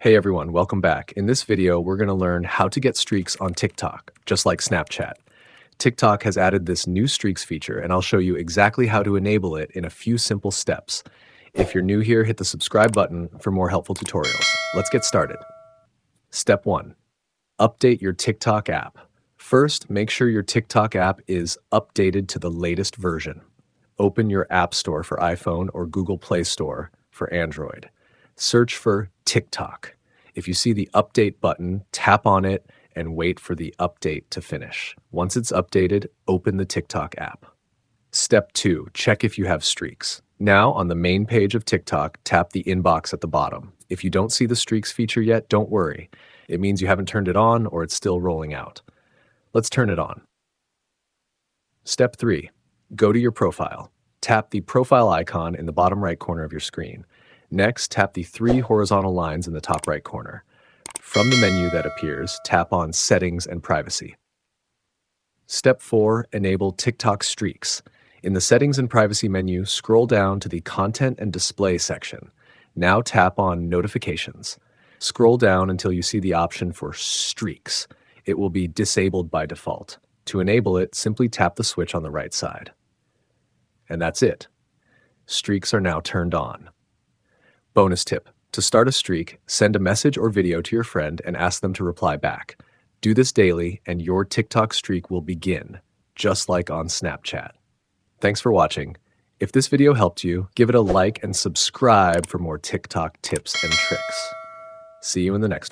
Hey everyone, welcome back. In this video, we're going to learn how to get streaks on TikTok, just like Snapchat. TikTok has added this new streaks feature, and I'll show you exactly how to enable it in a few simple steps. If you're new here, hit the subscribe button for more helpful tutorials. Let's get started. Step 1. Update your TikTok app. First, make sure your TikTok app is updated to the latest version. Open your App Store for iPhone or Google Play Store for Android. Search for TikTok. If you see the update button, tap on it and wait for the update to finish. Once it's updated, open the TikTok app. Step 2, check if you have streaks. Now, on the main page of TikTok, tap the inbox at the bottom. If you don't see the streaks feature yet, don't worry. It means you haven't turned it on or it's still rolling out. Let's turn it on. Step 3, go to your profile. Tap the profile icon in the bottom right corner of your screen. Next, tap the 3 horizontal lines in the top right corner. From the menu that appears, tap on Settings and Privacy. Step 4, enable TikTok streaks. In the Settings and Privacy menu, scroll down to the Content and Display section. Now tap on Notifications. Scroll down until you see the option for Streaks. It will be disabled by default. To enable it, simply tap the switch on the right side. And that's it. Streaks are now turned on. Bonus tip. To start a streak, send a message or video to your friend and ask them to reply back. Do this daily and your TikTok streak will begin, just like on Snapchat. Thanks for watching. If this video helped you, give it a like and subscribe for more TikTok tips and tricks. See you in the next one.